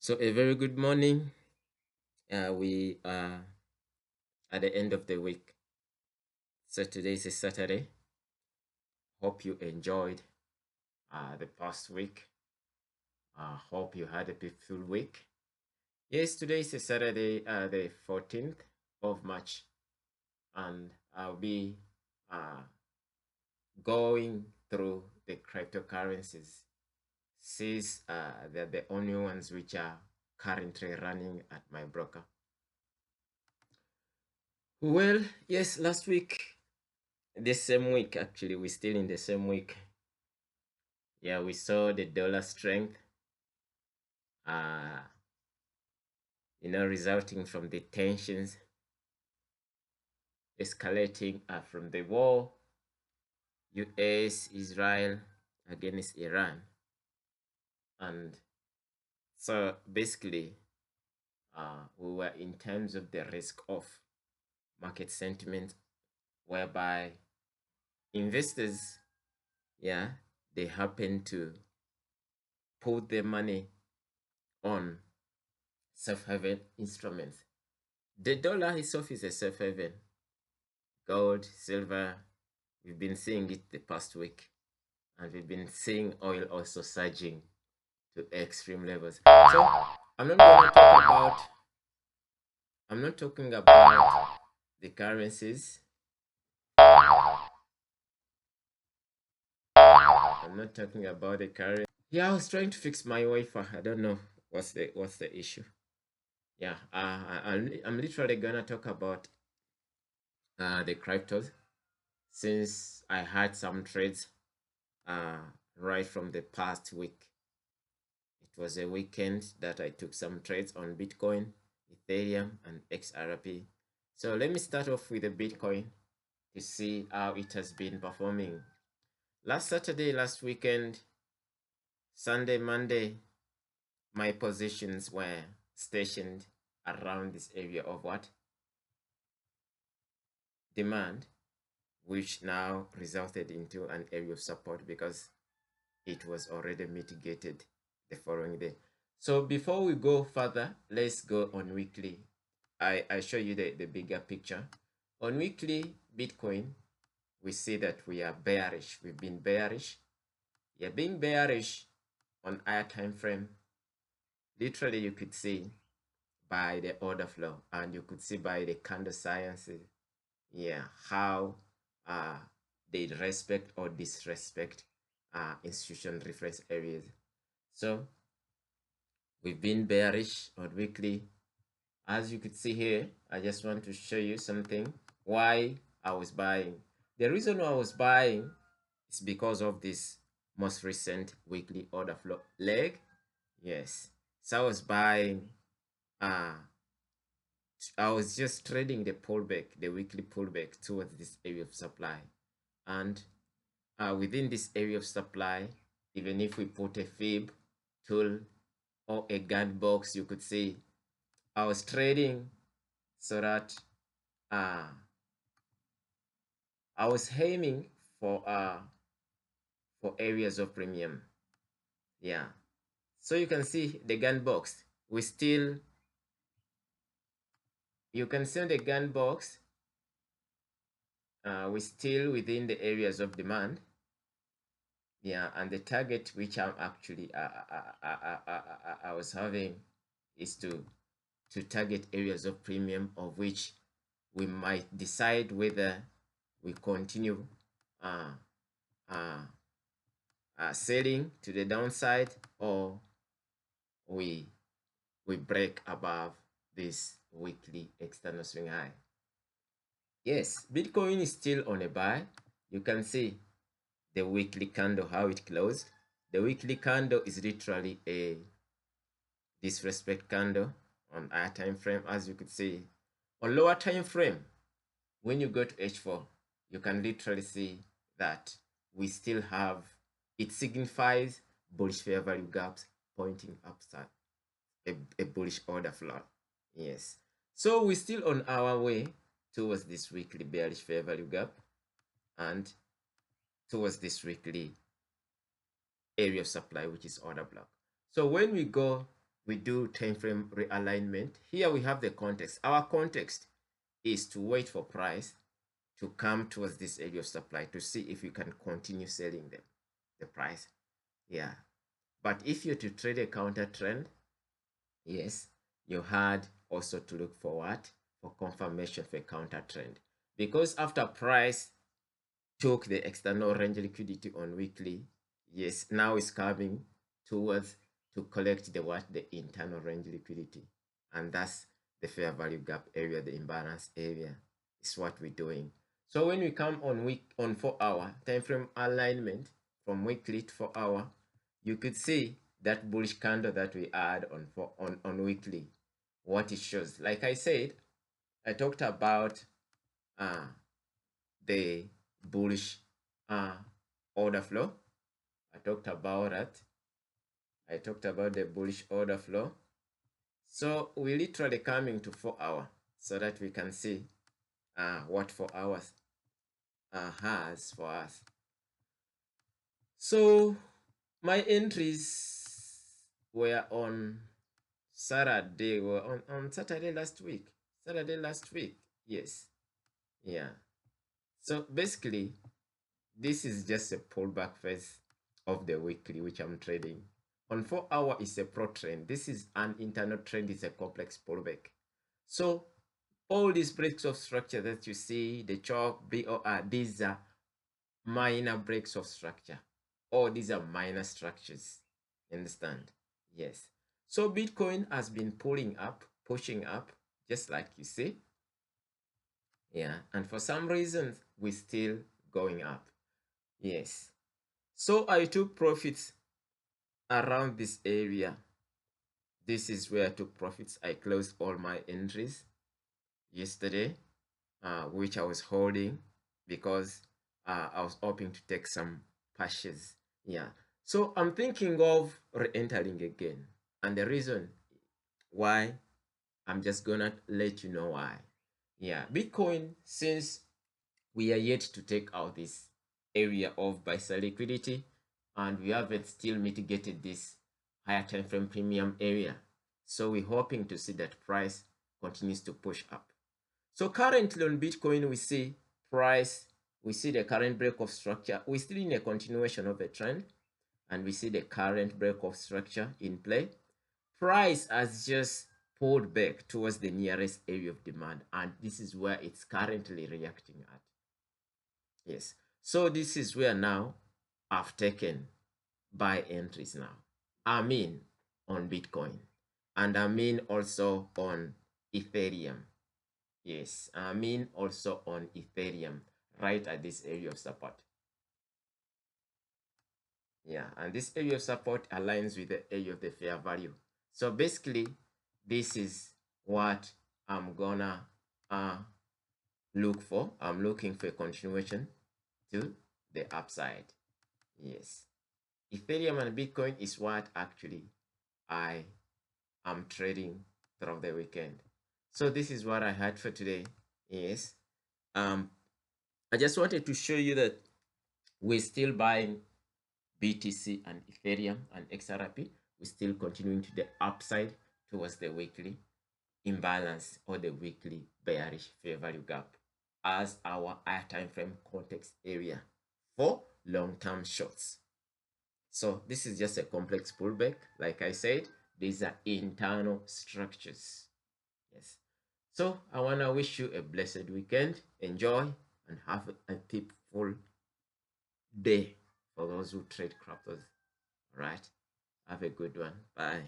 So a very good morning. We are at the end of the week. So today is a Saturday. Hope you enjoyed the past week. Hope you had a peaceful week. Yes, today is a Saturday, the 14th of March, and I'll be uh, going through the cryptocurrencies since they're the only ones which are currently running at my broker. Well, yes, last week, the same week actually, we're still in the same week. Yeah, we saw the dollar strength, uh, resulting from the tensions escalating from the war, US, Israel against Iran. And so basically, we were in terms of the risk of market sentiment, whereby investors, yeah, they happen to put their money on safe haven instruments. The dollar itself is a safe haven. Gold, silver, we've been seeing it the past week, and we've been seeing oil also surging to extreme levels. So I'm not gonna talk about I'm not talking about the currencies. I'm not talking about the currency. Yeah, I was trying to fix my Wi-Fi. I don't know what's the issue. Yeah, I'm literally gonna talk about the cryptos since I had some trades uh, right from the past week. It was a weekend that I took some trades on Bitcoin, Ethereum, and XRP. So let me start off with the Bitcoin to see how it has been performing. Last Saturday, last weekend, Sunday, Monday, my positions were stationed around this area of what? Demand, which now resulted into an area of support because it was already mitigated the following day. So before we go further, let's go on weekly. I show you the bigger picture. On weekly Bitcoin, we see that we are bearish. We've been bearish. Yeah, being bearish on higher time frame. Literally, you could see by the order flow, and you could see by the candle sciences, yeah, how they respect or disrespect institution reference areas. So we've been bearish on weekly. As you could see here, I just want to show you something why I was buying. The reason why I was buying is because of this most recent weekly order flow leg. Yes, so I was buying I was just trading the pullback, the weekly pullback towards this area of supply. And within this area of supply, even if we put a fib tool or a gun box, you could see I was trading so that I was aiming for areas of premium. Yeah. So you can see the gun box. You can see the gun box. We're still within the areas of demand. Yeah, and the target which I'm actually I was having is to target areas of premium, of which we might decide whether we continue selling to the downside, or we break above this weekly external swing high. Yes, Bitcoin is still on a buy. You can see the weekly candle, how it closed. The weekly candle is literally a disrespect candle on higher time frame. As you could see on lower time frame, when you go to H4, you can literally see that we still have, it signifies bullish fair value gaps pointing upside, a bullish order flow. Yes, so we're still on our way towards this weekly bearish fair value gap and towards this weekly area of supply, which is order block. So when we go we do time frame realignment. Here we have the context. Our context is to wait for price to come towards this area of supply to see if you can continue selling them, the price. Yeah. But if you're to trade a counter trend, yes, you had also to look for what? For confirmation for a counter trend. Because after price took the external range liquidity on weekly, yes, now it's coming towards to collect the what? The internal range liquidity. And that's the fair value gap area, the imbalance area is what we're doing. So when we come on 4-hour time frame alignment from weekly to 4-hour, you could see that bullish candle that we had on weekly, what it shows. Like I said, I talked about the bullish order flow. I talked about that. I talked about the bullish order flow. So we literally coming to 4-hour so that we can see what 4 hours has for us. So my entries were on Saturday, were on Saturday last week. Saturday last week, yes. Yeah. So basically, this is just a pullback phase of the weekly, which I'm trading. On 4-hour is a pro trend. This is an internal trend, it's a complex pullback. So all these breaks of structure that you see, the chalk, BOR, these are minor breaks of structure. Or these are minor structures. Understand? Yes. So Bitcoin has been pulling up, pushing up, just like you see. Yeah. And for some reason, we're still going up. Yes. So I took profits around this area. This is where I took profits. I closed all my entries yesterday, which I was holding because I was hoping to take some pushes. Yeah. So I'm thinking of re-entering again. And the reason why, I'm just gonna let you know why. Yeah. Bitcoin, since we are yet to take out this area of buy sell liquidity, and we haven't still mitigated this higher time frame premium area, so we're hoping to see that price continues to push up. So currently on Bitcoin, we see price, we see the current break of structure. We're still in a continuation of a trend, and we see the current break of structure in play. Price has just pulled back towards the nearest area of demand, and this is where it's currently reacting at. Yes. So this is where now I've taken buy entries now. I mean on Bitcoin, and I mean also on Ethereum. Yes, I mean also on Ethereum, right at this area of support. Yeah, and this area of support aligns with the area of the fair value. So basically, this is what I'm gonna look for. I'm looking for a continuation to the upside. Yes. Ethereum and Bitcoin is what actually I am trading throughout the weekend. So this is what I had for today. Yes. I just wanted to show you that we're still buying BTC and Ethereum and XRP. We're still continuing to the upside towards the weekly imbalance or the weekly bearish fair value gap as our higher time frame context area for long-term shorts. So this is just a complex pullback. Like I said, these are internal structures. Yes. So I want to wish you a blessed weekend. Enjoy and have a peaceful day for those who trade cryptos. All right. Have a good one. Bye.